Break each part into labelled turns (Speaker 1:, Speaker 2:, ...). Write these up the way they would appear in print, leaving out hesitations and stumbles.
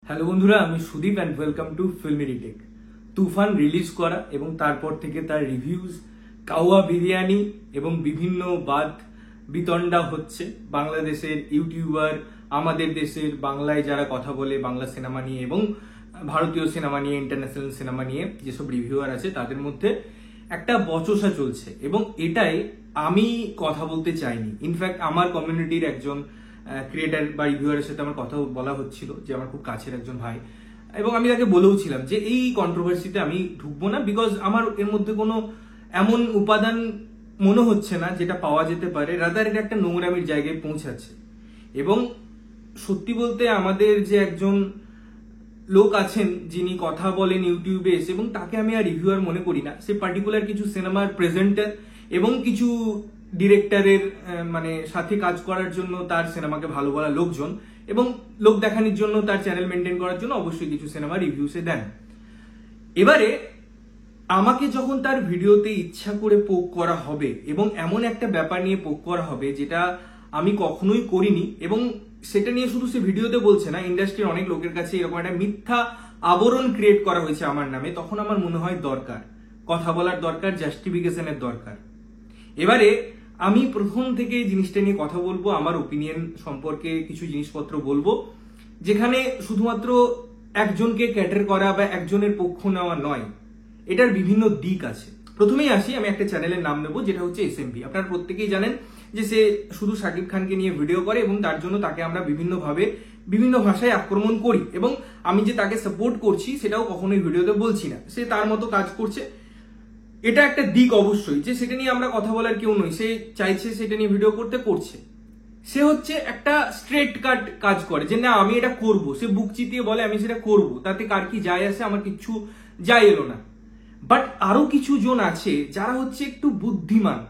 Speaker 1: Hello বন্ধুরা, আমি Sudip and welcome to Filmy Retake. Toofan release করা এবং তারপর থেকে তার রিভিউজ, কাওয়া বিরিয়ানি এবং বিভিন্ন বাদ বিতণ্ডা হচ্ছে বাংলাদেশের ইউটিউবার, আমাদের দেশের বাংলায় যারা কথা বলে বাংলা সিনেমা নিয়ে এবং ভারতীয় সিনেমা নিয়ে, ইন্টারন্যাশনাল সিনেমা নিয়ে যেসব রিভিউয়ার আছে তাদের মধ্যে একটা বচসা চলছে এবং এটাই আমি কথা বলতে চাইনি। ইনফ্যাক্ট আমার কমিউনিটির একজন ক্রিয়েটার বা রিভিউয়ারের সাথে আমার কথা বলা হচ্ছিল, যে আমার খুব কাছের একজন ভাই, এবং আমি তাকে বলেও ছিলাম যে এই কন্ট্রোভার্সিতে আমি ঢুকবো না, বিকজ আমার এর মধ্যে কোনো এমন উপাদান মনে হচ্ছে না যেটা পাওয়া যেতে পারে, রাদার এটা একটা নোংরামির জায়গায় পৌঁছাচ্ছে। এবং সত্যি বলতে আমাদের যে একজন লোক আছেন যিনি কথা বলেন ইউটিউবে এসে, এবং তাকে আমি আর রিভিউয়ার মনে করি না, সে পার্টিকুলার কিছু সিনেমার প্রেজেন্টার এবং কিছু ডিরেক্টরের মানে সাথে কাজ করার জন্য তার সিনেমাকে ভালো বলা লোকজন এবং লোক দেখানোর জন্য তার চ্যানেল মেনটেন করার জন্য অবশ্যই কিছু সিনেমা রিভিউসে দেন। এবারে আমাকে যখন তার ভিডিওতে ইচ্ছা করে পোক করা হবে এবং এমন একটা ব্যাপার নিয়ে পোক করা হবে যেটা আমি কখনোই করিনি, এবং সেটা নিয়ে শুধু সে ভিডিওতে বলছে না, ইন্ডাস্ট্রির অনেক লোকের কাছে এরকম একটা মিথ্যা আবরণ ক্রিয়েট করা হয়েছে আমার নামে, তখন আমার মনে হয় দরকার কথা বলার দরকার, জাস্টিফিকেশনের দরকার। এবারে আমি প্রথম থেকে এই জিনিসটা নিয়ে কথা বলবো, আমার ওপিনিয়ন সম্পর্কে কিছু জিনিসপত্র বলবো, যেখানে শুধুমাত্র একজনকে ক্যাটার করা বা একজনের পক্ষ নেওয়া নয়, এটার বিভিন্ন দিক আছে। প্রথমেই আসি, আমি একটা চ্যানেলের নাম নেবো যেটা হচ্ছে এসএমভি। আপনারা প্রত্যেকেই জানেন যে সে শুধু শাকিব খানকে নিয়ে ভিডিও করে এবং তার জন্য তাকে আমরা বিভিন্নভাবে বিভিন্ন ভাষায় আক্রমণ করি, এবং আমি যে তাকে সাপোর্ট করছি সেটাও কখনোই ভিডিওতে বলছি না, সে তার মতো কাজ করছে। এটা একটা দিক অবশ্যই, যে সেটা নিয়ে আমরা কথা বলার কেউ নই, সে চাইছে সেটা নিয়ে ভিডিও করছে। সে হচ্ছে একটা স্ট্রেট কাট কাজ করে যে না আমি এটা করব, সে বুক চিতিয়ে বলে আমি সেটা করব, তাতে কার কি যায় আসে, আমার কিচ্ছু যায় এলো না। বাট আরো কিছু জন আছে যারা হচ্ছে একটু বুদ্ধিমান,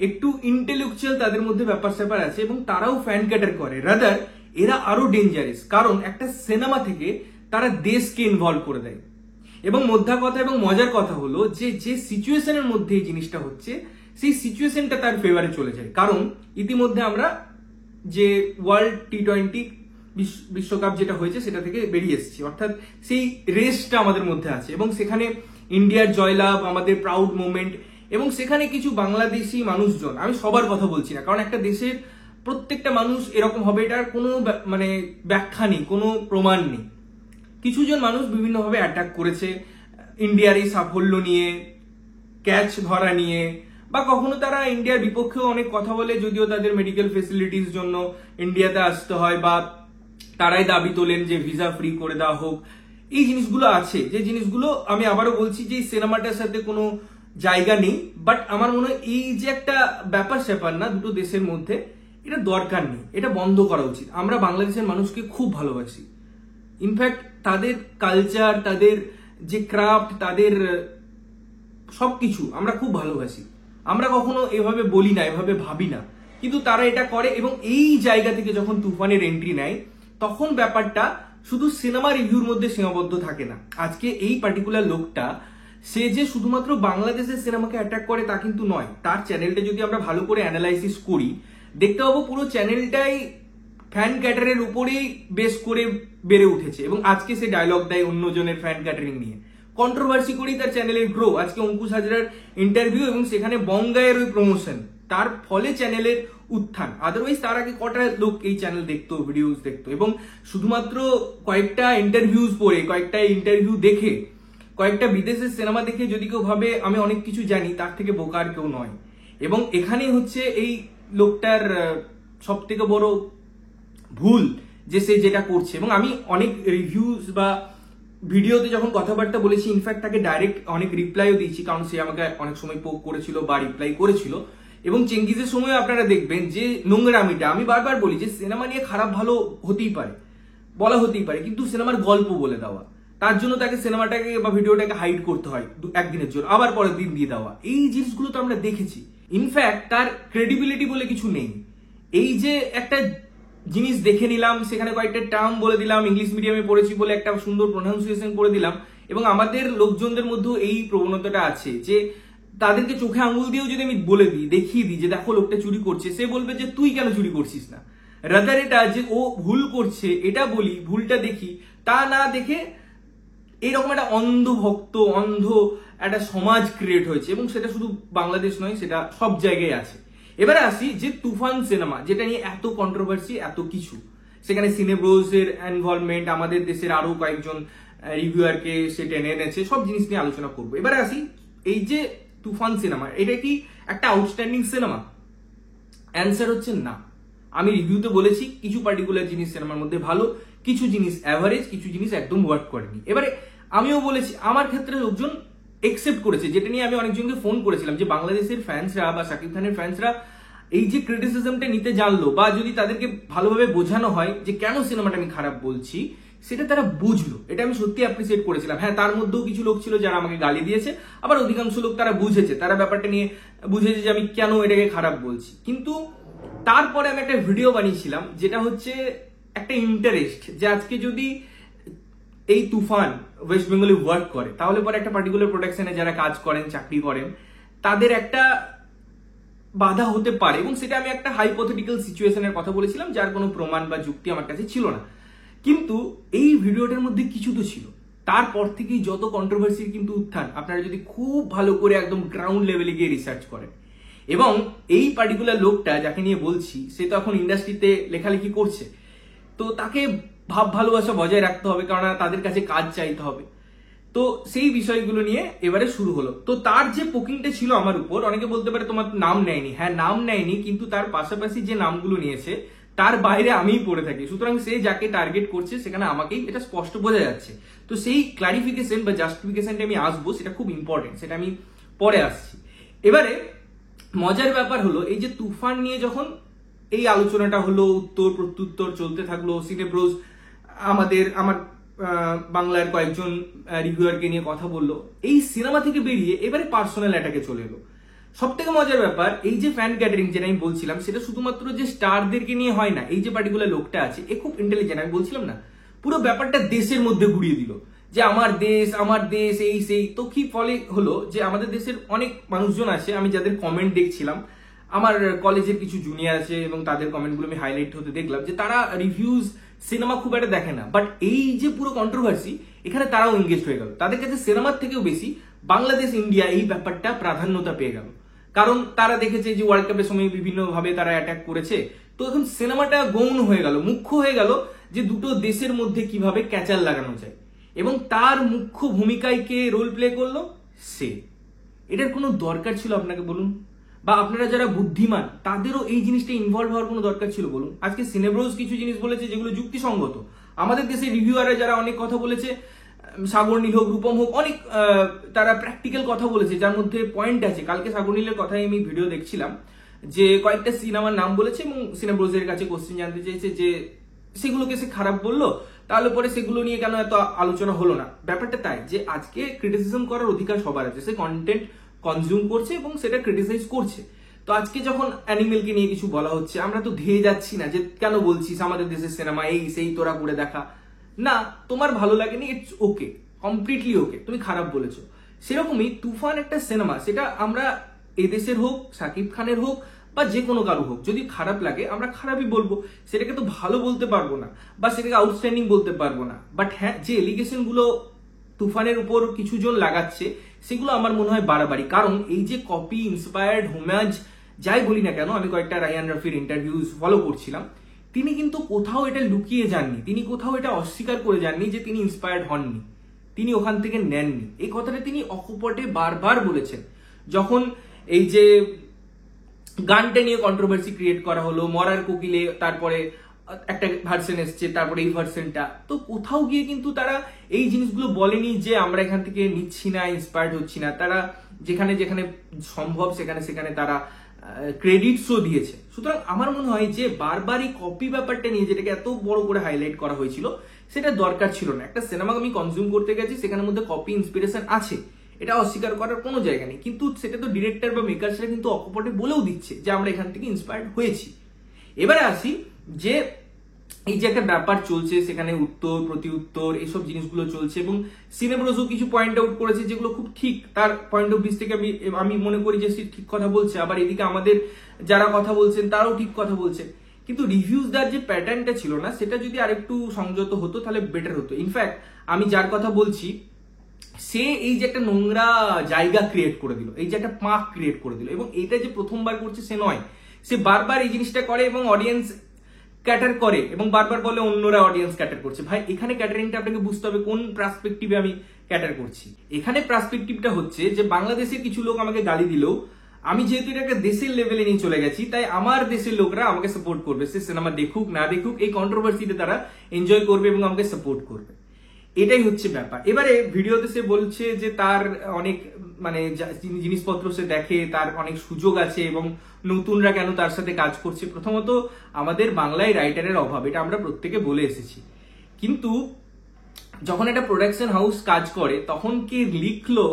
Speaker 1: একটু ইন্টেলেকচুয়াল, তাদের মধ্যে ব্যাপার স্যাপার আছে এবং তারাও ফ্যান ক্যাটার করে। রাদার এরা আরো ডেঞ্জারাস, কারণ একটা সিনেমা থেকে তারা দেশকে ইনভলভ করে দেয়। এবং মধ্যা কথা এবং মজার কথা হলো যে যে সিচুয়েশনের মধ্যে এই জিনিসটা হচ্ছে, সেই সিচুয়েশনটা তার ফেভারে চলে যায়। কারণ ইতিমধ্যে আমরা যে ওয়ার্ল্ড টি20 বিশ্বকাপ যেটা হয়েছে সেটা থেকে বেরিয়ে এসেছি, অর্থাৎ সেই রেসটা আমাদের মধ্যে আছে এবং সেখানে ইন্ডিয়ার জয়লাভ আমাদের প্রাউড মোমেন্ট, এবং সেখানে কিছু বাংলাদেশি মানুষজন, আমি সবার কথা বলছি না, কারণ একটা দেশের প্রত্যেকটা মানুষ এরকম হবে এটার কোনো মানে ব্যাখ্যা নেই, কোনো প্রমাণ নেই। কিছুজন মানুষ বিভিন্নভাবে অ্যাটাক করেছে ইন্ডিয়ার এই সাফল্য নিয়ে, ক্যাচ ধরা নিয়ে, বা কখনো তারা ইন্ডিয়ার বিপক্ষেও অনেক কথা বলে, যদিও তাদের মেডিকেল ফেসিলিটিস জন্য ইন্ডিয়াতে আসতে হয়, বা তারাই দাবি তোলেন যে ভিসা ফ্রি করে দেওয়া হোক। এই জিনিসগুলো আছে, যে জিনিসগুলো আমি আবারও বলছি যে এই সিনেমাটার সাথে কোনো জায়গা নেই, বাট আমার মনে হয় এই যে একটা ব্যাপার স্যাপার না দুটো দেশের মধ্যে, এটা দরকার নেই, এটা বন্ধ করা উচিত। আমরা বাংলাদেশের মানুষকে খুব ভালোবাসি, ইনফ্যাক্ট তাদের কালচার, তাদের যে ক্রাফট, তাদের সবকিছু আমরা খুব ভালোবাসি। আমরা কখনো এভাবে বলি না, এভাবে ভাবি না, কিন্তু তারা এটা করে। এবং এই জায়গা থেকে যখন তুফানের এন্ট্রি নেয়, তখন ব্যাপারটা শুধু সিনেমা রিভিউর মধ্যে সীমাবদ্ধ থাকে না। আজকে এই পার্টিকুলার লোকটা, সে যে শুধুমাত্র বাংলাদেশের সিনেমাকে অ্যাটাক করে তা কিন্তু নয়। তার চ্যানেলটা যদি আমরা ভালো করে অ্যানালাইসিস করি, দেখতে পাবো পুরো চ্যানেলটাই ফ্যান ক্যাটারের উপরেই বেস করে বেড়ে উঠেছে, এবং আজকে সে ডায়লগ দেয় অন্যজনের ফ্যান ক্যাটারিং নিয়ে, কন্ট্রোভার্সি করেই তার চ্যানেলের গ্রো। আজকে অঙ্কুশ হাজরার ইন্টারভিউ এবং সেখানে বঙ্গায়ের ওই প্রমোশন, তার ফলে চ্যানেলের উত্থান। আদারওয়াইজ তার আগে কটা লোক এই চ্যানেল দেখতো, ভিডিওস দেখতো, এবং শুধুমাত্র কয়েকটা ইন্টারভিউজ পড়ে, কয়েকটা ইন্টারভিউ দেখে, কয়েকটা বিদেশের সিনেমা দেখে যদি কেউ ভাবে আমি অনেক কিছু জানি, তার থেকে বোকার কেউ নয়। এবং এখানে হচ্ছে এই লোকটার সব থেকে বড় ভুল যে সে যেটা করছে। এবং আমি অনেক রিভিউজ বা ভিডিওতে যখন কথাবার্তা বলেছি, ইনফ্যাক্ট তাকে ডাইরেক্ট অনেক রিপ্লাইও দিয়েছি, কারণ সে আমাকে অনেক সময় পোক করেছিল বা রিপ্লাই করেছিল। এবং চেঙ্গিজের সময় আপনারা দেখবেন যে নোংরামিটা, আমি বারবার বলি যে সিনেমা নিয়ে খারাপ ভালো হতেই পারে, বলা হতেই পারে, কিন্তু সিনেমার গল্প বলে দেওয়া, তার জন্য তাকে সিনেমাটাকে বা ভিডিওটাকে হাইড করতে হয় একদিনের জন্য, আবার পরের দিন দিয়ে দেওয়া, এই জিনিসগুলো তো আমরা দেখেছি। ইনফ্যাক্ট তার ক্রেডিবিলিটি বলে কিছু নেই। এই যে একটা জিনিস দেখে নিলাম, সেখানে কয়েকটা টার্ম বলে দিলাম, ইংলিশ মিডিয়ামে পড়েছি বলে একটা সুন্দর প্রোনাউন্সিয়েশন করে দিলাম, এবং আমাদের লোকজনদের মধ্যেও এই প্রবণতাটা আছে যে তাদেরকে চোখে আঙুল দিয়েও যদি আমি বলে দিই, দেখিয়ে দিই যে দেখো লোকটা চুরি করছে, সে বলবে যে তুই কেন চুরি করছিস না। রাদার এটা যে ও ভুল করছে এটা বলি, ভুলটা দেখি, তা না দেখে এইরকম একটা অন্ধভক্ত অন্ধ একটা সমাজ ক্রিয়েট হয়েছে, এবং সেটা শুধু বাংলাদেশ নয়, সেটা সব জায়গায় আছে। এবারে আসি যে তুফান সিনেমা, যেটা নিয়ে এত কন্ট্রোভার্সি, এত কিছু, সেখানে সিনেব্রোসের ইনভলভমেন্ট, আমাদের দেশের আরো কয়েকজন রিভিউয়ারকে সে টেনে এনেছে, সব জিনিস নিয়ে আলোচনা করবো। এবারে আসি, এই যে তুফান সিনেমা, এটা কি একটা আউটস্ট্যান্ডিং সিনেমা? অ্যান্সার হচ্ছে না। আমি রিভিউতে বলেছি কিছু পার্টিকুলার জিনিস সিনেমার মধ্যে ভালো, কিছু জিনিস অ্যাভারেজ, কিছু জিনিস একদম ওয়ার্ক করেনি। এবারে আমিও বলেছি, আমার ক্ষেত্রে লোকজন একসেপ্ট করেছে, যেটা নিয়ে আমি অনেকজনকে ফোন করেছিলাম, যে বাংলাদেশের ফ্যান্সরা বা শাকিব খানের ফ্যান্সরা এই যে ক্রিটিসিজমটা নিতে জানলো, বা যদি তাদেরকে ভালোভাবে বোঝানো হয় যে কেন সিনেমাটা আমি খারাপ বলছি, সেটা তারা বুঝলো। এটা আমি সত্যি অ্যাপ্রিসিয়েট করেছিলাম। হ্যাঁ, তার মধ্যেও কিছু লোক ছিল যারা আমাকে গালি দিয়েছে, আবার অধিকাংশ লোক তারা বুঝেছে, তারা ব্যাপারটা নিয়ে বুঝেছে যে আমি কেন এটাকে খারাপ বলছি। কিন্তু তারপরে আমি একটা ভিডিও বানিয়েছিলাম, যেটা হচ্ছে একটা ইন্টারেস্ট, যে আজকে যদি এই তুফান ওয়েস্ট বেঙ্গলে ওয়ার্ক করে, তাহলে পরে একটা পার্টিকুলার প্রোডাকশনে যারা কাজ করেন, চাকরি করেন, তাদের একটা বাধা হতে পারে। এবং সেটা আমি একটা হাইপোথেটিক্যাল সিচুয়েশনের কথা বলেছিলাম, যার কোনো প্রমাণ বা যুক্তি আমার কাছে ছিল না। কিন্তু এই ভিডিওটার মধ্যে কিছু তো ছিল। তারপর থেকেই যত কন্ট্রোভার্সির কিন্তু উত্থান, আপনারা যদি খুব ভালো করে একদম গ্রাউন্ড লেভেলে গিয়ে রিসার্চ করেন। এবং এই পার্টিকুলার লোকটা যাকে নিয়ে বলছি, সে তো এখন ইন্ডাস্ট্রিতে লেখালেখি করছে, তো তাকে ভাব ভালোবাসা বজায় রাখতে হবে, কারণ তাদের কাছে কাজ চাইতে হবে। তো সেই বিষয়গুলো নিয়ে এবারে শুরু হলো। তো তার যে পোকিংটা ছিল আমার উপর, অনেকে বলতে পারে তোমার নাম নেয়নি। হ্যাঁ, নাম নেয়নি, কিন্তু তার পাশাপাশি যে নামগুলো নিয়েছে তার বাইরে আমিই পড়ে থাকি। সুতরাং সে যাকে টার্গেট করছে সেখানে আমাকেই এটা স্পষ্ট বোঝা যাচ্ছে। তো সেই ক্লারিফিকেশন বা জাস্টিফিকেশনটা আমি আসবো, সেটা খুব ইম্পর্টেন্ট, সেটা আমি পরে আসছি। এবারে মজার ব্যাপার হলো, এই যে তুফান নিয়ে যখন এই আলোচনাটা হলো, উত্তর প্রত্যুত্তর চলতে থাকলো, সিনেব্রোস আমার বাংলার কয়েকজন রিভিউয়ারকে নিয়ে কথা বললো, এই সিনেমা থেকে বেরিয়ে এবারে পার্সোনাল অ্যাটাকে চলে এলো। সব থেকে মজার ব্যাপার, এই যে ফ্যান গ্যাদারিং যেটা আমি বলছিলাম, সেটা শুধুমাত্র যে স্টারদেরকে নিয়ে হয় না। এই যে পার্টিকুলার লোকটা আছে, এ খুব ইন্টেলিজেন্ট, আমি বলছিলাম না, পুরো ব্যাপারটা দেশের মধ্যে ঘুরিয়ে দিল, যে আমার দেশ এই সেই। তো কি ফলে হলো, যে আমাদের দেশের অনেক মানুষজন আছে, আমি যাদের কমেন্ট দেখছিলাম, আমার কলেজের কিছু জুনিয়র আছে, এবং তাদের কমেন্টগুলো আমি হাইলাইট হতে দেখলাম, যে তারা রিভিউজ সিনেমা খুব একটা দেখে না, বাট এই যে পুরো কন্ট্রোভার্সি, এখানে তারাও এনগেজ হয়ে গেল। তাদের কাছে সিনেমার থেকেও বেশি বাংলাদেশ ইন্ডিয়া এই ব্যাপারটা প্রাধান্যতা পেয়ে গেল, কারণ তারা দেখেছে যে ওয়ার্ল্ড কাপের সময় বিভিন্ন ভাবে তারা অ্যাটাক করেছে। তো এখন সিনেমাটা গৌণ হয়ে গেল, মুখ্য হয়ে গেল, যে দুটো দেশের মধ্যে কিভাবে ক্যাচাল লাগানো যায়, এবং তার মুখ্য ভূমিকায় কে রোল প্লে করলো, সে। এটার কোনো দরকার ছিল আপনাকে বলুন? বা আপনারা যারা বুদ্ধিমান, তাদেরও এই জিনিসটা ইনভলভ হওয়ার কোনো দরকার ছিল বলুন? আজকে সিনেব্রোস কিছু জিনিস বলেছে যেগুলো যুক্তিসঙ্গত, আমাদের দেশে রিভিউয়াররা যারা অনেক কথা বলেছে, সাগর নীল হোক, রূপম হোক, অনেক তারা প্র্যাকটিক্যাল কথা বলেছে, যার মধ্যে পয়েন্ট আছে। কালকে সাগর নীলের কথাই আমি ভিডিও দেখছিলাম, যে কয়েকটা সিনেমার নাম বলেছে এবং সিনেব্রোসের কাছে কোশ্চেন জানতে চেয়েছে, যে সেগুলোকে সে খারাপ বললো, তাহলে পরে সেগুলো নিয়ে কেন এত আলোচনা হলো না। ব্যাপারটা তাই যে আজকে ক্রিটিসিজম করার অধিকার সবার আছে, সে কন্টেন্ট কনজিউম করছে এবং সেটা ক্রিটিসাইজ করছে। তো আজকে যখন অ্যানিমেলকে নিয়ে কিছু বলা হচ্ছে, আমরা তো ধেয়ে যাচ্ছি না যে কেন বলছিস আমাদের দেশের সিনেমা এই সেই, তোরা করে দেখা না, তোমার ভালো লাগেনি, ইটস ওকে, কমপ্লিটলি ওকে, তুমি খারাপ বলেছো। সেরকমই তুফান একটা সিনেমা, সেটা আমরা এদেশের হোক, শাকিব খানের হোক, বা যে কোনো কারো হোক, যদি খারাপ লাগে আমরা খারাপই বলবো, সেটাকে তো ভালো বলতে পারবো না, বা সেটাকে আউটস্ট্যান্ডিং বলতে পারবো না। বাট হ্যাঁ, যে এলিগেশন গুলো তুফানের উপর কিছু জন লাগাচ্ছে, সেগুলো আমার মনে হয় বাড়াবাড়ি। কারণ এই যে কপি, ইন্সপায়ার্ড, হোমেজ, যাই বলি না কেন, আমি কয়েকটা রায়ান রাফির ইন্টারভিউজ ফলো করছিলাম, তিনি কিন্তু কোথাও এটা লুকিয়ে যাননি, তিনি কোথাও এটা অস্বীকার করে যাননি যে তিনি ইন্সপায়ার্ড হননি, তিনি ওখান থেকে নেননি। এই কথাটা তিনি অকপটে বারবার বলেছেন। যখন এই যে গানটা নিয়ে কন্ট্রোভার্সি ক্রিয়েট করা হলো, মরার কোকিলে তারপরে একটা ভার্সন এসছে, তারপরে এই ভার্সনটা, তো কোথাও গিয়ে কিন্তু তারা এই জিনিসগুলো বলেনি যে আমরা এখান থেকে নিচ্ছি না, ইন্সপায়ার্ড হচ্ছি না। তারা যেখানে যেখানে সম্ভব সেখানে সেখানে তারা ক্রেডিটসও দিয়েছে। সুতরাং আমার মনে হয় যে বারবার এই কপি ব্যাপারটা নিয়ে, যেটাকে এত বড় করে হাইলাইট করা হয়েছিল, সেটা দরকার ছিল না। একটা সিনেমা আমি কনজিউম করতে গেছি, সেখানের মধ্যে কপি ইন্সপিরেশন আছে, এটা অস্বীকার করার কোনো জায়গা নেই, কিন্তু সেটা তো ডিরেক্টর বা মেকার্সরা কিন্তু অকপটে বলেও দিচ্ছে যে আমরা এখান থেকে ইন্সপায়ার্ড হয়েছি। এবারে আসি যে এই যে একটা ব্যাপার চলছে, সেখানে উত্তর প্রতি উত্তর এসব জিনিসগুলো চলছে, এবং সিনেব্রোসও কিছু পয়েন্ট আউট করেছে যেগুলো খুব ঠিক, তার পয়েন্ট অফ ভিউ থেকে আমি মনে করি যে সে ঠিক কথা বলছে। আবার এদিকে আমাদের যারা কথা বলছেন তারাও ঠিক কথা বলছে, কিন্তু রিভিউজ দেওয়ার যে প্যাটার্নটা ছিল না, সেটা যদি আরেকটু সংযত হতো তাহলে বেটার হতো। ইনফ্যাক্ট আমি যার কথা বলছি, সে এই যে একটা নোংরা জায়গা ক্রিয়েট করে দিল, এই যে একটা পাঁক ক্রিয়েট করে দিল, এবং এটা যে প্রথমবার করছে সে নয়, সে বারবার এই জিনিসটা করে এবং অডিয়েন্স ক্যাটার করে এবং বারবার বলে অন্যরা অডিয়েন্স ক্যাটার করছে। ভাই এখানে ক্যাটারিংটা আপনাকে বুঝতে হবে কোন পার্সপেক্টিভে আমি ক্যাটার করছি। এখানে পার্সপেক্টিভটা হচ্ছে যে বাংলাদেশের কিছু লোক আমাকে গালি দিলেও আমি যেহেতু এটা একটা দেশের লেভেলে নিয়ে চলে গেছি, তাই আমার দেশের লোকরা আমাকে সাপোর্ট করবে। সে সিনেমা দেখুক না দেখুক, এই কন্ট্রোভার্সিতে তারা এনজয় করবে এবং আমাকে সাপোর্ট করবে। এটাই হচ্ছে ব্যাপার। এবারে ভিডিওতে সে বলছে যে তার অনেক মানে জিনিসপত্র সে দেখে, তার অনেক সুযোগ আছে এবং নতুনরা কেন তার সাথে কাজ করছে। প্রথমত আমাদের বাংলায় রাইটারের অভাব, এটা আমরা প্রত্যেকে বলে এসেছি। কিন্তু যখন একটা প্রোডাকশন হাউস কাজ করে তখন কে লিখলো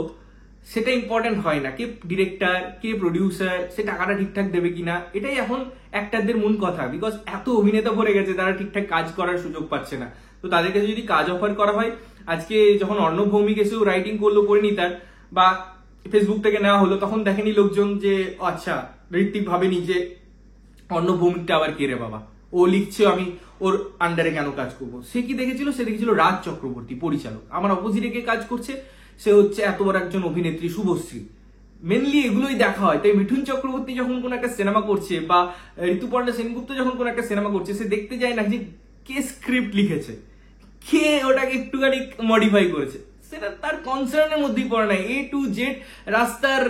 Speaker 1: সেটা ইম্পর্টেন্ট হয় না, কে ডিরেক্টর, কে প্রডিউসার, সে টাকাটা ঠিকঠাক দেবে কিনা, এটাই এখন অ্যাক্টরদের মূল কথা। বিকজ এত অভিনেতা ভরে গেছে, তারা ঠিকঠাক কাজ করার সুযোগ পাচ্ছে না। তো তাদের কাছে যদি কাজ অফার করা হয়, আজকে যখন অর্ণব ভৌমিক এসেও রাইটিং করলো পরিণীতার বা ফেসবুক থেকে নেওয়া হলো, তখন দেখেনি লোকজন যে আচ্ছা ঋত্বিক ভাবেনি যে অর্ণব ভৌমিকটা আবার কে রে বাবা, ও লিখছে আমি ওর আন্ডারে কেন কাজ করবো। সে কি দেখেছিল, সে দেখেছিল রাজ চক্রবর্তী পরিচালক, আমার অপোজিটে কে কাজ করছে, সে হচ্ছে এত বড় একজন অভিনেত্রী শুভশ্রী। মেনলি এগুলোই দেখা হয়। তাই মিঠুন চক্রবর্তী যখন কোন একটা সিনেমা করছে বা ঋতুপর্ণা সেনগুপ্ত যখন কোন একটা সিনেমা করছে, সে দেখতে যায় না যে কে স্ক্রিপ্ট লিখেছে, কে ওটাকে একটুখানি মডিফাই করেছে, সেটা তার কনসার্নের মধ্যেই পড়ে না। এ টু জেড রাস্তার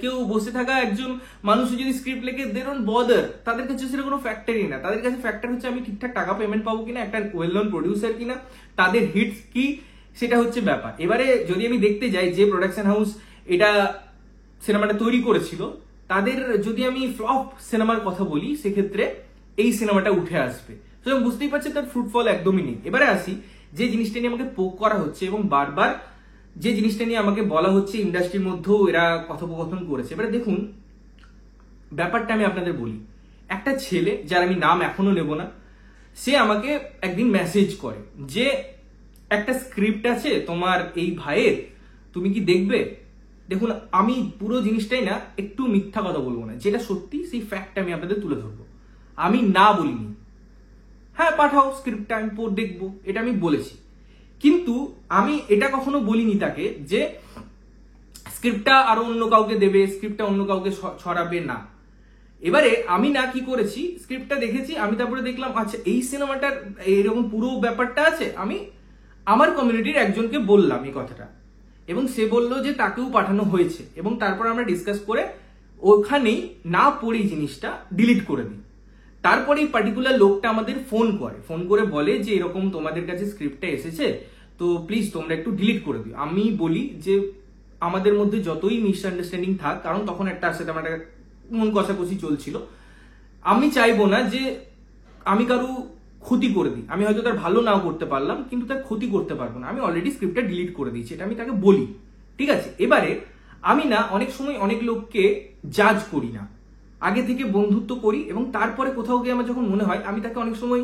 Speaker 1: কেউ বসে থাকা একজন মানুষ যদি স্ক্রিপ্ট লিখে দে ডোন্ট বদার, তাদের কাছে সেটা কোনো ফ্যাক্টরই না। তাদের কাছে ফ্যাক্টর হচ্ছে আমি ঠিকঠাক টাকা পেমেন্ট পাবো কিনা, একটা ওয়েল নোন প্রডিউসার কিনা, তাদের হিটস কি, সেটা হচ্ছে ব্যাপার। এবারে যদি আমি দেখতে যাই যে প্রোডাকশন হাউস এটা সিনেমাটা তৈরি করেছিল, তাদের যদি আমি ফ্লপ সিনেমার কথা বলি, সেক্ষেত্রে এই সিনেমাটা উঠে আসবে। সুতরাং বুঝতেই পারছি তার ফ্রুটফল একদমই নেই। এবারে আসি যে জিনিসটা নিয়ে আমাকে পোক করা হচ্ছে এবং বারবার যে জিনিসটা নিয়ে আমাকে বলা হচ্ছে ইন্ডাস্ট্রির মধ্যেও এরা কথোপকথন করেছে। এবারে দেখুন ব্যাপারটা আমি আপনাদের বলি। একটা ছেলে, যার আমি নাম এখনো নেব না, সে আমাকে একদিন মেসেজ করে যে একটা স্ক্রিপ্ট আছে তোমার এই ভাইয়ের, তুমি কি দেখবে। দেখুন আমি পুরো জিনিসটাই না একটু মিথ্যা কথা বলবো না, যেটা সত্যি সেই ফ্যাক্টটা আমি আপনাদের তুলে ধরবো। আমি না বলিনি, হ্যাঁ পাঠাও স্ক্রিপ্টটা আমি দেখবো, এটা আমি বলেছি। কিন্তু আমি এটা কখনো বলিনি তাকে যে স্ক্রিপ্টটা আরো অন্য কাউকে দেবে, স্ক্রিপ্টটা অন্য কাউকে ছড়াবে না। এবারে আমি না কি করেছি, স্ক্রিপ্টটা দেখেছি, আমি তারপরে দেখলাম আচ্ছা এই সিনেমাটার এইরকম পুরো ব্যাপারটা আছে। আমি আমার কমিউনিটির একজনকে বললাম এই কথাটা এবং সে বলল যে তাকেও পাঠানো হয়েছে, এবং তারপর আমরা ডিসকাস করে ওখানেই না পড়ি জিনিসটা ডিলিট করে দিই। তারপরে এই পার্টিকুলার লোকটা আমাদের ফোন করে বলে যে এরকম তোমাদের কাছে স্ক্রিপ্টটা এসেছে, তো প্লিজ তোমরা একটু ডিলিট করে দিও। আমি বলি যে আমাদের মধ্যে যতই মিসআন্ডারস্ট্যান্ডিং থাক, কারণ তখন একটা সাথে আমার একটা মন কষাকষি চলছিল, আমি চাইবো না যে আমি কারো ক্ষতি করে দিই। আমি হয়তো তার ভালো নাও করতে পারলাম, কিন্তু তার ক্ষতি করতে পারবো না। আমি অলরেডি স্ক্রিপ্টটা ডিলিট করে দিয়েছি, এটা আমি তাকে বলি, ঠিক আছে। এবারে আমি না অনেক সময় অনেক লোককে জাজ করি না, আগে থেকে বন্ধুত্ব করি এবং তারপরে কোথাও গিয়ে আমার যখন মনে হয় আমি তাকে অনেক সময়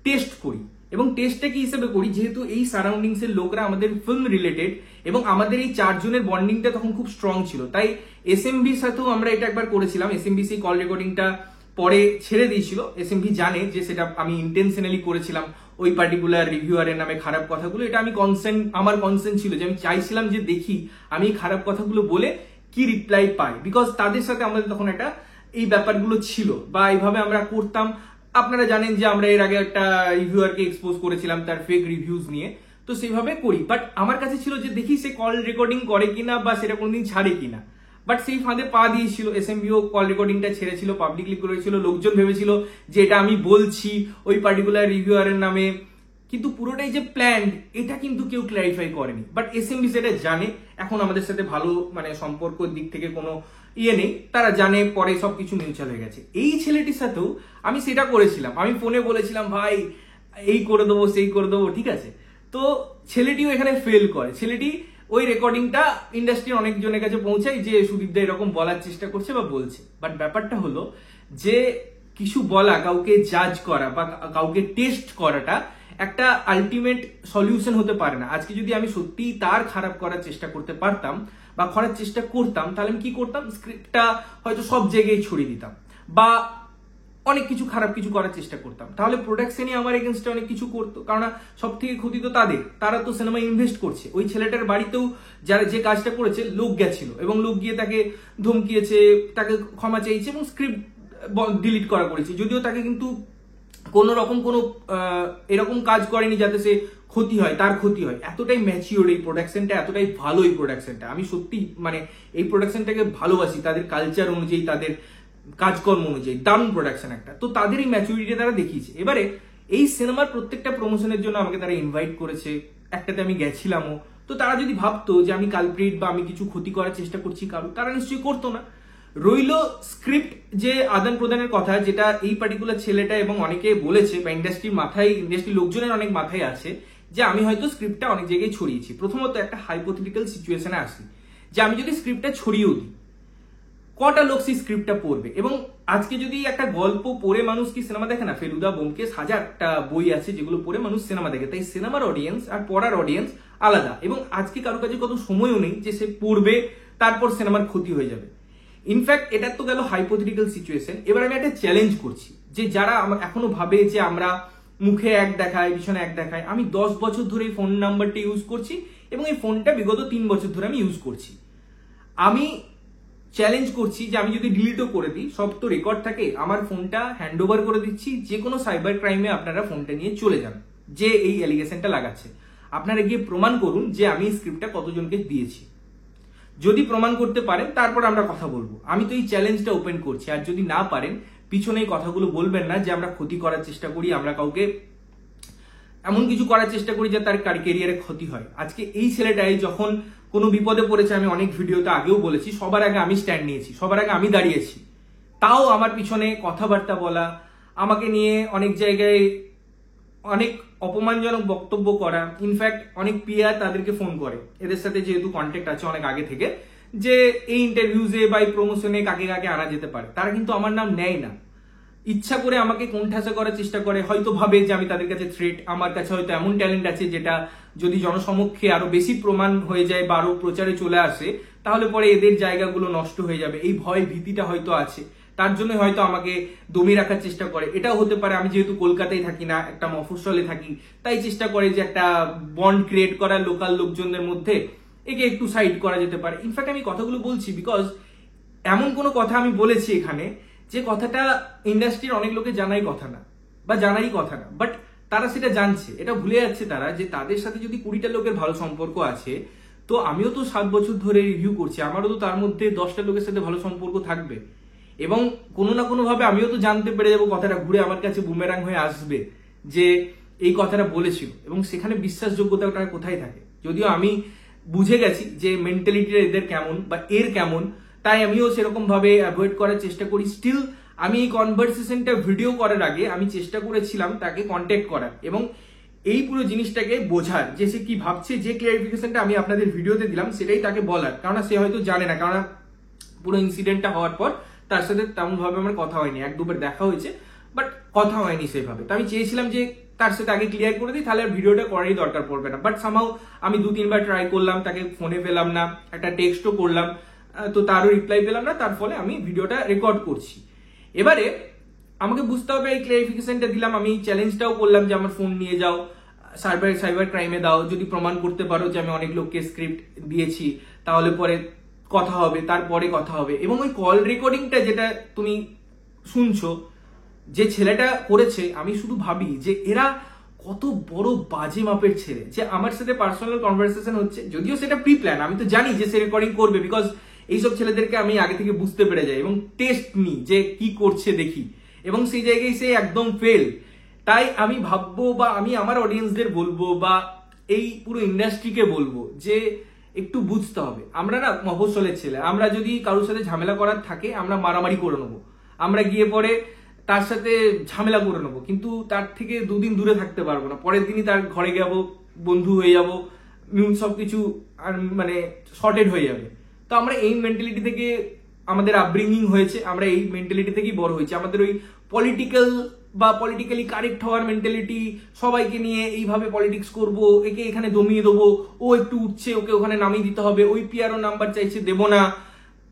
Speaker 1: টেস্ট করি। এবং টেস্টটা কি হিসেবে করি, যেহেতু এই সারাউন্ডিংস এর লোকরা আমাদের ফিল্ম রিলেটেড এবং আমাদের এই চারজনের বন্ডিংটা তখন খুব স্ট্রং ছিল, তাই এসএমভির সাথেও আমরা এটা একবার করেছিলাম। এসএমভি সেই কল রেকর্ডিংটা পরে ছেড়ে দিয়েছিল, এসএমভি জানে যে সেটা আমি ইন্টেনশনালি করেছিলাম ওই পার্টিকুলার রিভিউয়ারের নামে খারাপ কথাগুলো। এটা আমি আমার কনসেন্ট ছিল যে আমি চাইছিলাম যে দেখি আমি খারাপ কথাগুলো বলে কি রিপ্লাই পাই, বিকজ তাদের সাথে আমাদের তখন একটা এই ব্যাপারগুলো ছিল বা এইভাবে আমরা করতাম। আপনারা জানেন যে আমরা এর আগে একটা রিভিউয়ারকে এক্সপোজ করেছিলাম তার ফেক রিভিউজ নিয়ে, তো সেইভাবে করি। বাট আমার কাছে ছিল যে দেখি সে কল রেকর্ডিং করে কিনা বা সেটা কোনোদিন ছাড়ে কিনা। বাট সেই ফাঁদে পা দিয়েছিল, এসএমভিও কল রেকর্ডিংটা ছেড়েছিল, পাবলিকলি করেছিল, লোকজন ভেবেছিল যে এটা আমি বলছি ওই পার্টিকুলার রিভিউয়ারের নামে, কিন্তু পুরোটাই যে প্ল্যান্ড এটা কিন্তু কেউ ক্ল্যারিফাই করেনি। বাট এসএমভি সেটা জানে, এখন আমাদের সাথে ভালো মানে সম্পর্কের দিক থেকে কোনো ইয়ে নেই, তারা জানে, পরে সবকিছু মিউচুয়াল হয়ে গেছে। এই ছেলেটির সাথেও আমি সেটা করেছিলাম, আমি ফোনে বলেছিলাম ভাই এই করে দেবো সেই করে দেবো, ঠিক আছে। তো ছেলেটিও এখানে ফেল করে, ছেলেটি ওই রেকর্ডিংটা ইন্ডাস্ট্রির অনেকজনের কাছে পৌঁছায় যে সুদীপদা এরকম বলার চেষ্টা করছে বা বলছে। বাট ব্যাপারটা হলো যে কিছু বলা, কাউকে জাজ করা বা কাউকে টেস্ট করাটা একটা আলটিমেট সলিউশন হতে পারে না। আজকে যদি আমি সত্যি তার খারাপ করার চেষ্টা করতে পারতাম বা করার চেষ্টা করতাম, তাহলে আমি কি করতাম, স্ক্রিপ্টটা হয়তো সব জায়গায় ছড়িয়ে দিতাম বা অনেক কিছু খারাপ কিছু করার চেষ্টা করতাম, তাহলে প্রোডাকশনই আমার এগেনস্টে অনেক কিছু করতো। কারণ সব থেকে ক্ষতি তো তাদের, তারা তো সিনেমা ইনভেস্ট করছে। ওই ছেলেটার বাড়িতেও যারা যে কাজটা করেছে লোক গেছিল এবং লোক গিয়ে তাকে ধমকিয়েছে, তাকে ক্ষমা চেয়েছে এবং স্ক্রিপ্ট ডিলিট করা করেছে, যদিও তাকে কিন্তু কোনো রকম কোনো এরকম কাজ করেনি যাতে সে ক্ষতি হয়, তার ক্ষতি হয়। এতটাই ম্যাচিওর এই প্রোডাকশনটা, এতটাই ভালো এই প্রোডাকশনটা। আমি সত্যি মানে এই প্রোডাকশনটাকে ভালোবাসি, তাদের কালচার অনুযায়ী, তাদের কাজকর্ম অনুযায়ী দারুণ প্রোডাকশন একটা। তো তাদের এই ম্যাচুরিটি তারা দেখিয়েছে। এবারে এই সিনেমার প্রত্যেকটা প্রমোশনের জন্য আমাকে তারা ইনভাইট করেছে, একটাতে আমি গেছিলামও। তো তারা যদি ভাবতো যে আমি কালপ্রিট বা আমি কিছু ক্ষতি করার চেষ্টা করছি কারো, তারা নিশ্চয়ই করতো না। রইল স্ক্রিপ্ট যে আদান প্রদানের কথা, যেটা এই পার্টিকুলার ছেলেটা এবং অনেকে বলেছে বা ইন্ডাস্ট্রির মাথায়, ইন্ডাস্ট্রির লোকজনের অনেক মাথায় আছে যে আমি হয়তো স্ক্রিপ্টটা অনেক জায়গায় ছড়িয়েছি। প্রথমত একটা হাইপোথেটিক্যাল সিচুয়েশনে আসি যে আমি যদি স্ক্রিপ্টটা ছড়িয়েও দিই, কটা লোক সেই স্ক্রিপ্টটা পড়বে? এবং আজকে যদি একটা গল্প পড়ে মানুষ কি সিনেমা দেখে না? ফেলুদা, ব্যোমকেশ, হাজারটা বই আছে যেগুলো পড়ে মানুষ সিনেমা দেখে। তাই সিনেমার অডিয়েন্স আর পড়ার অডিয়েন্স আলাদা। এবং আজকে কারো কাছে কত সময়ও নেই যে সে পড়বে তারপর সিনেমার ক্ষতি হয়ে যাবে। ইনফ্যাক্ট এটা তো গেল হাইপোথেটিক্যাল সিচুয়েশন। এবার আমি একটা চ্যালেঞ্জ করছি যে যারা এখনো ভাবে যে আমরা মুখে এক দেখায় পিছনে এক দেখায়, আমি 10 বছর ধরে এই ফোন নাম্বারটা ইউজ করছি এবং এই ফোনটা বিগত 3 বছর ধরে আমি ইউজ করছি। আমি চ্যালেঞ্জ করছি যে আমি যদি ডিলিটও করে দিই, সব তো রেকর্ড থাকে, আমার ফোনটা হ্যান্ড ওভার করে দিচ্ছি, যে কোনো সাইবার ক্রাইমে আপনারা ফোনটা নিয়ে চলে যান যে এই অ্যালিগেশনটা লাগাচ্ছে। আপনারা গিয়ে প্রমাণ করুন যে আমি এই স্ক্রিপ্টটা কতজনকে দিয়েছি। যদি প্রমাণ করতে পারেন তারপর আমরা কথা বলবো। আমি তো এই চ্যালেঞ্জটা ওপেন করছি। আর যদি না পারেন, পিছনে এই কথাগুলো বলবেন না যে আমরা ক্ষতি করার চেষ্টা করি, আমরা কাউকে এমন কিছু করার চেষ্টা করি যে তার ক্যারিয়ারে ক্ষতি হয়। আজকে এই ছেলেটাই যখন কোনো বিপদে পড়েছে, আমি অনেক ভিডিওতে আগেও বলেছি, সবার আগে আমি স্ট্যান্ড নিয়েছি, সবার আগে আমি দাঁড়িয়েছি। তাও আমার পিছনে কথাবার্তা বলা, আমাকে নিয়ে অনেক জায়গায় অনেক অপমানজনক বক্তব্য করা, ইনফ্যাক্ট অনেক পিআর তাদেরকে ফোন করে, এদের সাথে যেহেতু কন্ট্যাক্ট আছে অনেক আগে থেকে, যে এই ইন্টারভিউজে বা এই প্রমোশনে কাকে কাকে আনা যেতে পারে। তারা কিন্তু আমার নাম নেয় না, ইচ্ছা করে আমাকে কোণঠাসা করার চেষ্টা করে। হয়তো ভাবে যে আমি তাদের কাছে থ্রেট, আমার কাছে হয়তো এমন ট্যালেন্ট আছে যেটা যদি জনসমক্ষে আরো বেশি প্রমাণ হয়ে যায় বা আরো প্রচারে চলে আসে, তাহলে পরে এদের জায়গাগুলো নষ্ট হয়ে যাবে। এই ভয় ভীতিটা হয়তো আছে, তার জন্য হয়তো আমাকে দমিয়ে রাখার চেষ্টা করে। এটাও হতে পারে আমি যেহেতু কলকাতায় থাকি না, একটা মফস্বলে থাকি, তাই চেষ্টা করে যে একটা বন্ড ক্রিয়েট করা লোকাল লোকজনদের মধ্যে, একে একটু সাইড করা যেতে পারে। ইনফ্যাক্ট আমি কথাগুলো বলছি বিকজ এমন কোনো কথা আমি বলেছি এখানে যে কথাটা ইন্ডাস্ট্রির অনেক লোকে জানাই কথা না বা জানারই কথা না, বাট তারা সেটা জানছে। এটা ভুলে যাচ্ছে তারা যে তাদের সাথে যদি 20টা লোকের ভালো সম্পর্ক আছে, তো আমিও তো 7 বছর ধরে রিভিউ করছি, আমারও তো তার মধ্যে 10টা লোকের সাথে ভালো সম্পর্ক থাকবে। এবং কোনো না কোনো ভাবে আমিও তো জানতে পেরে যাবো, কথাটা ঘুরে আমার কাছে বুমেরাং হয়ে আসবে যে এই কথাটা বলেছিল। এবং সেখানে বিশ্বাসযোগ্যতাটা কোথায় থাকে? যদিও আমি বুঝে গেছি যে মেন্টালিটিটা এদের কেমন বা এর কেমন, তাই আমিও সেরকম ভাবে অ্যাভয়েড করার চেষ্টা করি। স্টিল আমি এই কনভারসেশনটা ভিডিও করার আগে আমি চেষ্টা করেছিলাম তাকে কন্ট্যাক্ট করার এবং এই পুরো জিনিসটাকে বোঝার যে সে কি ভাবছে। যে ক্লিয়ারিফিকেশনটা আমি আপনাদের ভিডিওতে দিলাম সেটাই তাকে বলার, কারণ সে হয়তো জানে না। কারণ পুরো ইনসিডেন্টটা হওয়ার পর তার সাথে তেমন ভাবে আমার কথা হয়নি, 1-2 বার দেখা হয়েছে, বাট কথা হয়নি সেভাবে। তো আমি চেয়েছিলাম যে তার সাথে আগে ক্লিয়ার করে দিই, তাহলে আর ভিডিওটা করারই দরকার পড়বে না। বাট সামহাউ আমি 2-3 বার ট্রাই করলাম, তাকে ফোনে পেলাম না, একটা টেক্সটও করলাম, তো তারও রিপ্লাই পেলাম না। তার ফলে আমি ভিডিওটা রেকর্ড করছি। এবারে আমাকে বুঝতে হবে, এই ক্লিয়ারিফিকেশনটা দিলাম, আমি চ্যালেঞ্জটাও করলাম যে আমার ফোন নিয়ে যাও, সাইবার ক্রাইমে দাও, যদি প্রমাণ করতে পারো যে আমি অনেক লোককে স্ক্রিপ্ট দিয়েছি তাহলে পরে কথা হবে, তারপরে কথা হবে। এবং ওই কল রেকর্ডিংটা যেটা তুমি শুনছো, যে ছেলেটা করেছে, আমি শুধু ভাবি যে এরা কত বড় বাজে মাপের ছেলে। যে আমার সাথে পার্সোনাল কনভারসেশন হচ্ছে, যদিও সেটা প্রি প্ল্যান, আমি তো জানি যে সে রেকর্ডিং করবে, বিকজ এইসব ছেলেদেরকে আমি আগে থেকে বুঝতে পেরে যাই এবং টেস্ট নিই যে কি করছে দেখি, এবং সেই জায়গায় সে একদম ফেল। তাই আমি ভাববো বা আমি আমার অডিয়েন্সদের বলবো বা এই পুরো ইন্ডাস্ট্রিকে বলবো যে একটু বুঝতে হবে। আমরা না মফস্বলের ছেলে, আমরা যদি কারোর সাথে ঝামেলা করার থাকে আমরা মারামারি করে নেবো, আমরা গিয়ে পরে তার সাথে ঝামেলা করে নেবো, কিন্তু তার থেকে 2 দিন দূরে থাকতে পারবো না। পরের দিনই তার ঘরে যাবো, বন্ধু হয়ে যাবো, সবকিছু মানে শর্টেড হয়ে যাবে। তো আমরা এই মেন্টালিটি থেকে আমাদের আপব্রিঙ্গিং হয়েছে, আমরা এই মেন্টালিটি থেকেই বড় হয়েছে। আমাদের ওই পলিটিক্যাল বা পলিটিক্যালি কারেক্ট হওয়ার মেন্টালিটি, সবাইকে নিয়ে এইভাবে পলিটিক্স করব, একে এখানে দমিয়ে দেবো, ও একটু উঠছে ওকে ওখানে নামিয়ে দিতে হবে, ওই পিআরও নাম্বার চাইছে দেবো না,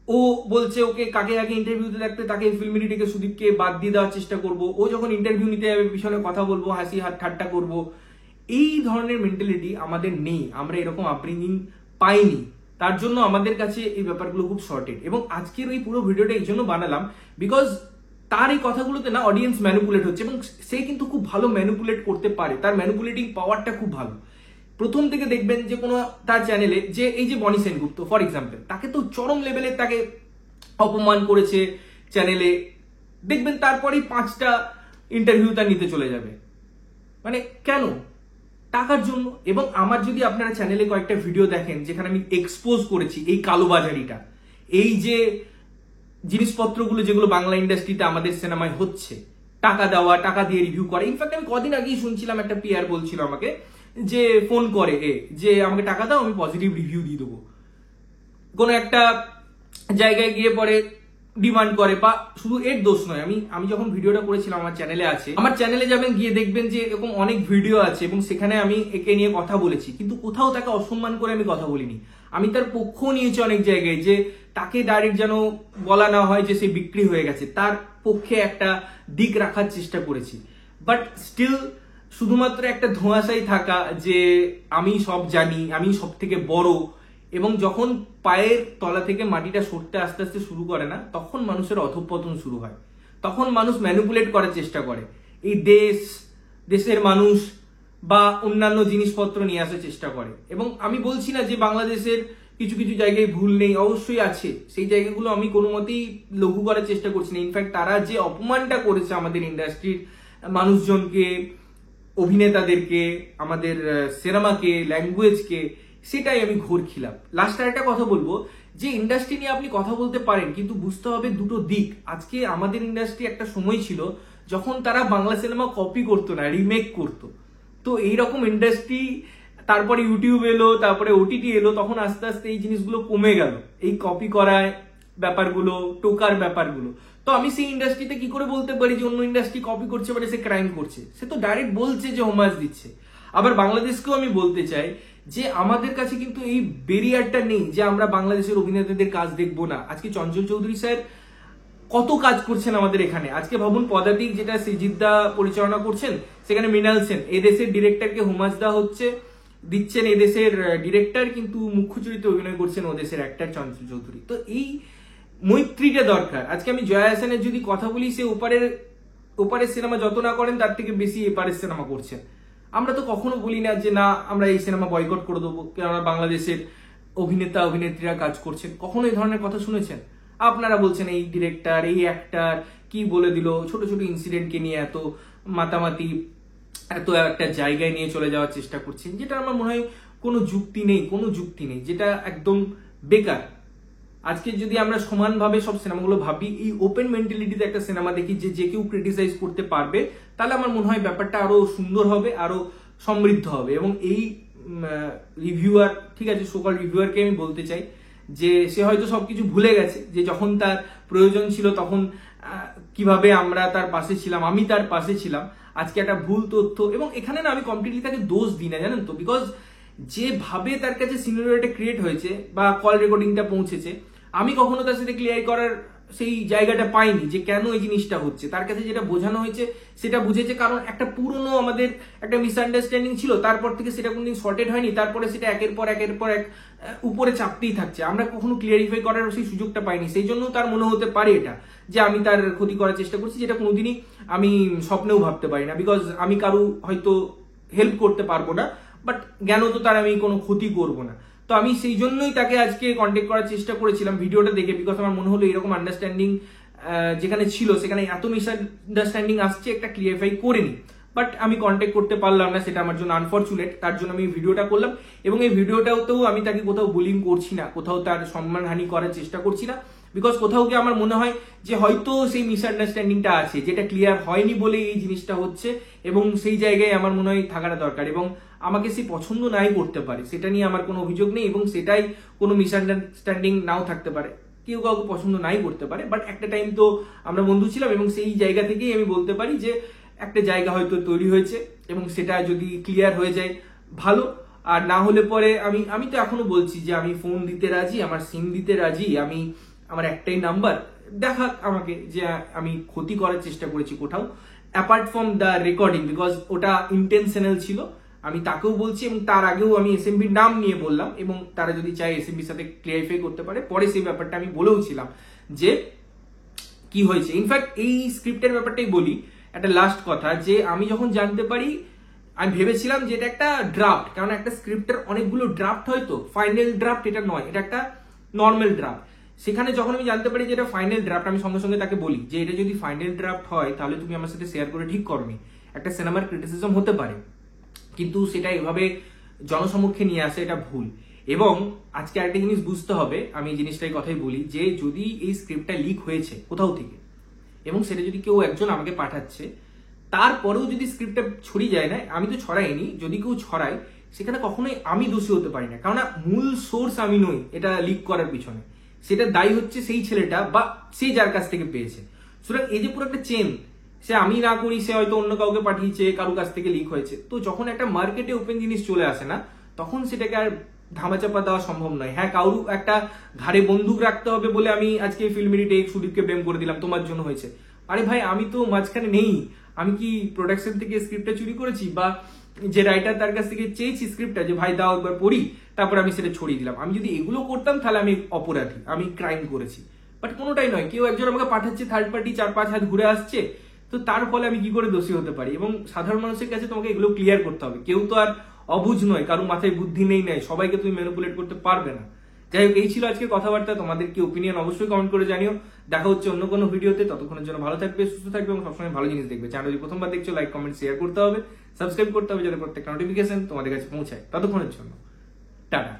Speaker 1: ও বলছে ওকে কাকে আগে ইন্টারভিউতে দেখতে তাকে ফিল্মিডিটেকে সুদীপকে বাদ দিয়ে দেওয়ার চেষ্টা করব, ও যখন ইন্টারভিউ নিতে যাবে পিছনে কথা বলবো, হাসি ঠাট্টা করব। এই ধরনের মেন্টালিটি আমাদের নেই, আমরা এরকম আপব্রিঙ্গিং পাইনি, তার জন্য আমাদের কাছে এই ব্যাপারগুলো খুব শর্টেড। এবং আজকের ওই পুরো ভিডিওটা এই জন্য বানালাম বিকজ তার এই কথাগুলোতে না অডিয়েন্স ম্যানিপুলেট হচ্ছে, এবং সে কিন্তু খুব ভালো ম্যানিপুলেট করতে পারে, তার ম্যানিপুলেটিং পাওয়ারটা খুব ভালো। প্রথম থেকে দেখবেন যে কোনো তার চ্যানেলে যে এই যে বনি সেনগুপ্ত ফর এক্সাম্পল, তাকে তো চরম লেভেলে তাকে অপমান করেছে চ্যানেলে, দেখবেন তারপরেই 5টা ইন্টারভিউ তার নিতে চলে যাবে। মানে কেন? টাকার জন্য। এবং আমার যদি আপনারা চ্যানেলে কয়েকটা ভিডিও দেখেন যেখানে আমি এক্সপোজ করেছি এই কালোবাজারিটা, এই যে জিনিসপত্রগুলো যেগুলো বাংলা ইন্ডাস্ট্রিতে আমাদের সিনেমায় হচ্ছে, টাকা দেওয়া, টাকা দিয়ে রিভিউ করা। ইনফ্যাক্ট আমি কদিন আগেই শুনছিলাম একটা পিআর বলছিল আমাকে যে ফোন করে যে আমাকে টাকা দাও আমি পজিটিভ রিভিউ দিয়ে দেবো, কোনো একটা জায়গায় গিয়ে পরে ডিমান্ড করে। বা শুধু এর দোষ নয়, আমি যখন ভিডিওটা করেছিলাম আমার চ্যানেলে আছে, আমার চ্যানেলে যাবেন গিয়ে দেখবেন যে এরকম অনেক ভিডিও আছে এবং সেখানে আমি একে নিয়ে কথা বলেছি, কিন্তু কোথাও তাকে অসম্মান করে আমি কথা বলিনি। আমি তার পক্ষ নিয়েছি অনেক জায়গায়, যে তাকে ডাইরেক্ট যেন বলা না হয় যে সে বিক্রি হয়ে গেছে, তার পক্ষে একটা দিক রাখার চেষ্টা করেছি। বাট স্টিল শুধুমাত্র একটা ধোঁয়াশাই থাকা যে আমি সব জানি, আমি সব থেকে বড়, এবং যখন পায়ের তলা থেকে মাটিটা সরতে আস্তে আস্তে শুরু করে না, তখন মানুষের অধঃপতন শুরু হয়, তখন মানুষ ম্যানিপুলেট করার চেষ্টা করে, এই দেশের মানুষ বা অন্যান্য জিনিসপত্র নিয়ে আসার চেষ্টা করে। এবং আমি বলছি না যে বাংলাদেশের কিছু কিছু জায়গায় ভুল নেই, অবশ্যই আছে, সেই জায়গাগুলো আমি কোনো মতেই লঘু করার চেষ্টা করছি না। ইনফ্যাক্ট তারা যে অপমানটা করেছে আমাদের ইন্ডাস্ট্রির মানুষজনকে, অভিনেতাদেরকে, আমাদের সিনেমাকে, ল্যাঙ্গুয়েজকে, সেটাই আমি ঘোর খিলাফ। লাস্ট আর একটা কথা বলবো যে ইন্ডাস্ট্রি নিয়ে আপনি কথা বলতে পারেন, কিন্তু বুঝতে হবে দুটো দিক। আজকে আমাদের ইন্ডাস্ট্রি একটা সময় ছিল যখন তারা বাংলা সিনেমা কপি করতো না, রিমেক করতো। তো এইরকম ইন্ডাস্ট্রি, তারপরে ইউটিউব এলো, তারপরে ওটিটি এলো, তখন আস্তে আস্তে এই জিনিসগুলো কমে গেল, এই কপি করায় ব্যাপারগুলো, টোকার ব্যাপারগুলো। তো আমি সেই ইন্ডাস্ট্রিতে কি করে বলতে পারি যে অন্য ইন্ডাস্ট্রি কপি করছে মানে সে ক্রাইম করছে? সে তো ডাইরেক্ট বলছে যে হোমাজ দিচ্ছে। আবার বাংলাদেশকেও আমি বলতে চাই যে আমাদের কাছে কিন্তু এই ব্যারিয়ারটা নেই যে আমরা বাংলাদেশের অভিনেতাদের কাজ দেখবো না। আজকে চঞ্চল চৌধুরী স্যার কত কাজ করছেন আমাদের এখানে। আজকে ভাবুন পদাতিক, যেটা সৃজিতদা পরিচালনা করছেন, সেখানে মৃণাল সেন, এদেশের ডিরেক্টরকে হোমাজ দেওয়া হচ্ছে, দিচ্ছেন এদেশের ডিরেক্টর, কিন্তু মুখ্য চরিত্রে অভিনয় করছেন ওদেশের অ্যাক্টর চঞ্চল চৌধুরী। তো এই মৈত্রীটা দরকার। আজকে আমি জয়া হাসানের যদি কথা বলি, সে ওপারের সিনেমা যত না করেন তার থেকে বেশি এপারের সিনেমা করছেন। আমরা তো কখনো বলি না যে না আমরা এই সিনেমা বয়কট করে দেবো, কেননা বাংলাদেশের অভিনেতা অভিনেত্রীরা কাজ করছেন। কখনো এই ধরনের কথা শুনেছেন? আপনারা বলছেন এই ডিরেক্টর, এই অ্যাক্টর কি বলে দিল, ছোট ছোট ইনসিডেন্টকে নিয়ে এত মাতামাতি, এত একটা জায়গায় নিয়ে চলে যাওয়ার চেষ্টা করছেন, যেটা আমার মনে হয় কোনো যুক্তি নেই, যেটা একদম বেকার। আজকে যদি আমরা সমানভাবে সব সিনেমাগুলো ভাবি, এই ওপেন মেন্টালিটিতে একটা সিনেমা দেখি যে কেউ ক্রিটিসাইজ করতে পারবে, তাহলে আমার মনে হয় ব্যাপারটা আরো সুন্দর হবে, আরো সমৃদ্ধ হবে। এবং এই রিভিউয়ার, ঠিক আছে, সকল রিভিউয়ারকে আমি বলতে চাই যে সে হয়তো সবকিছু ভুলে গেছে, যে যখন তার প্রয়োজন ছিল তখন কিভাবে আমরা তার পাশে ছিলাম, আমি তার পাশে ছিলাম। আজকে একটা ভুল তথ্য, এবং এখানে না আমি কমপ্লিটলি তাকে দোষ দিই না, জানেন তো, বিকজ যেভাবে তার কাছে সিনিয়রিটি ক্রিয়েট হয়েছে বা কল রেকর্ডিংটা পৌঁছেছে, আমি কখনো তার সাথে ক্লিয়ার করার সেই জায়গাটা পাইনি যে কেন এই জিনিসটা হচ্ছে। তার কাছে যেটা বোঝানো হয়েছে সেটা বুঝেছে, কারণ একটা পুরনো আমাদের একটা মিসআন্ডারস্ট্যান্ডিং ছিল, তারপর থেকে সেটা কোনদিন সর্টেড হয়নি, তারপরে সেটা একের পর এক উপরে চাপতেই থাকছে। আমরা কখনো ক্লিয়ারিফাই করার সেই সুযোগটা পাইনি, সেই জন্য তার মনে হতে পারে এটা যে আমি তার ক্ষতি করার চেষ্টা করছি, যেটা কোনোদিনই আমি স্বপ্নেও ভাবতে পারি না, বিকজ আমি কারো হয়তো হেল্প করতে পারবো না, বাট জ্ঞানত তার আমি কোনো ক্ষতি করবো না। তো আমি সেই জন্যই তাকে আজকে কন্ট্যাক্ট করার চেষ্টা করেছিলাম ভিডিওটা দেখে, বিকজ আমার মনে হলো এরকম আন্ডারস্ট্যান্ডিং যেখানে ছিল সেখানে এত মিসআন্ডারস্ট্যান্ডিং আসছে, একটা ক্লিয়ারিফাই করে নি। বাট আমি কন্ট্যাক্ট করতে পারলাম না, সেটা আমার জন্য আনফরচুনেট। তার জন্য আমি ভিডিওটা করলাম, এবং এই ভিডিওটাতেও আমি তাকে কোথাও বুলিং করছি না, কোথাও তার সম্মানহানি করার চেষ্টা করছি না, বিকজ কোথাও গিয়ে আমার মনে হয় যে হয়তো সেই মিসআন্ডারস্ট্যান্ডিংটা আছে, যেটা ক্লিয়ার হয়নি বলে এই জিনিসটা হচ্ছে, এবং সেই জায়গায় আমার মনে হয় থাকাটা দরকার। এবং আমাকে সে পছন্দ নাই করতে পারে, সেটা নিয়ে আমার কোনো অভিযোগ নেই, এবং সেটাই কোনো মিসআন্ডারস্ট্যান্ডিং নাও থাকতে পারে, কেউ কাউকে পছন্দ নাই করতে পারে, বাট একটা টাইম তো আমরা বন্ধু ছিলাম, এবং সেই জায়গা থেকেই আমি বলতে পারি যে একটা জায়গা হয়তো তৈরি হয়েছে, এবং সেটা যদি ক্লিয়ার হয়ে যায় ভালো, আর না হলে পরে আমি তো এখনো বলছি যে আমি ফোন দিতে রাজি, আমার সিম দিতে রাজি, আমি আমার একটাই নাম্বার, দেখাক আমাকে যে আমি ক্ষতি করার চেষ্টা করেছি কোথাও, apart from the recording, because ওটা ইন্টেনশনাল ছিল। আমি তাকেও বলছি এবং তার আগেও আমি এসএমবির নাম নিয়ে বললাম, এবং তারা যদি চায় এসএমবির সাথে ক্লিয়ারিফাই করতে পারে পরে সেই ব্যাপারটা আমি বলেও ছিলাম যে কি হয়েছে। ইনফ্যাক্ট এই স্ক্রিপ্টের ব্যাপারটাই বলি, একটা লাস্ট কথা, যে আমি যখন জানতে পারি আমি ভেবেছিলাম যে এটা একটা ড্রাফট, কারণ একটা স্ক্রিপ্টের অনেকগুলো ড্রাফট হয়, তো ফাইনাল ড্রাফট এটা নয়, এটা একটা নর্মাল ড্রাফট। সেখানে যখন আমি জানতে পারি যে এটা ফাইনাল ড্রাফট, আমি সঙ্গে সঙ্গে তাকে বলি যে এটা যদি ফাইনাল ড্রাফট হয় তাহলে তুমি আমার সাথে শেয়ার করে ঠিক করনি, একটা সিনেমার ক্রিটিসিজম হতে পারে, কিন্তু সেটা এভাবে জনসমক্ষে নিয়ে আসে এটা ভুল। এবং আজকে আরেকটা জিনিস বুঝতে হবে, আমি এই জিনিসটাই কথাই বলি, যে যদি এই স্ক্রিপ্টটা লিক হয়েছে কোথাও থেকে এবং সেটা যদি কেউ একজন আমাকে পাঠাচ্ছে, তারপরেও যদি স্ক্রিপ্টটা ছড়িয়ে যায় না, আমি তো ছড়াইনি, যদি কেউ ছড়ায় সেখানে কখনোই আমি দোষী হতে পারি না, কারণ মূল সোর্স আমি নই এটা লিক করার পিছনে, সেটা দায়ী হচ্ছে সেই ছেলেটা বা সেই যার কাছ থেকে পেয়েছে। সুতরাং এই যে পুরো একটা চেন, সে আমি না করি, সে হয়তো অন্য কাউকে পাঠিয়েছে, কারো কাছ থেকে লিক হয়েছে, তো যখন একটা মার্কেটে ওপেন জিনিস চলে আসে না, তখন সেটাকে আর ধামাচাপা দেওয়া সম্ভব নয়। হ্যাঁ, কারু একটা ঘাড়ে বন্দুক রাখতে হবে বলে আমি আজকে ফিল্মি রিটেক সুদীপকে ব্লেম করে দিলাম তোমার জন্য হয়েছে। আরে ভাই, আমি তো মাঝখানে নেই, আমি কি প্রোডাকশন থেকে স্ক্রিপ্টটা চুরি করেছি, বা যে রাইটার তার কাছ থেকে চেয়েছি স্ক্রিপ্টটা যে ভাই দাও একবার পড়ি, তারপর আমি সেটা ছড়িয়ে দিলাম। আমি যদি এগুলো করতাম তাহলে আমি অপরাধী, আমি ক্রাইম করেছি, বাট কোনোটাই নয়। কেউ একজন আমাকে পাঠাচ্ছে, থার্ড পার্টি 4-5 হাত ঘুরে আসছে, তো তার ফলে আমি কি করে দোষী হতে পারি? এবং সাধারণ মানুষের কাছে তোমাকে এগুলো ক্লিয়ার করতে হবে। কেউ তো আর অবুঝ নয়, কারো মাথায় বুদ্ধি নেই, সবাইকে তুমি ম্যানিপুলেট করতে পারবে না। যাই হোক, এই ছিল আজকে কথাবার্তা। তোমাদের কি ওপিনিয়ন অবশ্যই কমেন্ট করে জানিও। দেখা হচ্ছে অন্য কোনো ভিডিওতে, ততক্ষণের জন্য ভালো থাকবে, সুস্থ থাকবে এবং সবসময় ভালো জিনিস দেখবে। চ্যানেল যদি প্রথমবার দেখছো, লাইক কমেন্ট শেয়ার করতে হবে, সাবস্ক্রাইব করতে হবে যাতে প্রত্যেকটা নোটিফিকেশন তোমাদের কাছে পৌঁছায়। ততক্ষণের জন্য টাটা।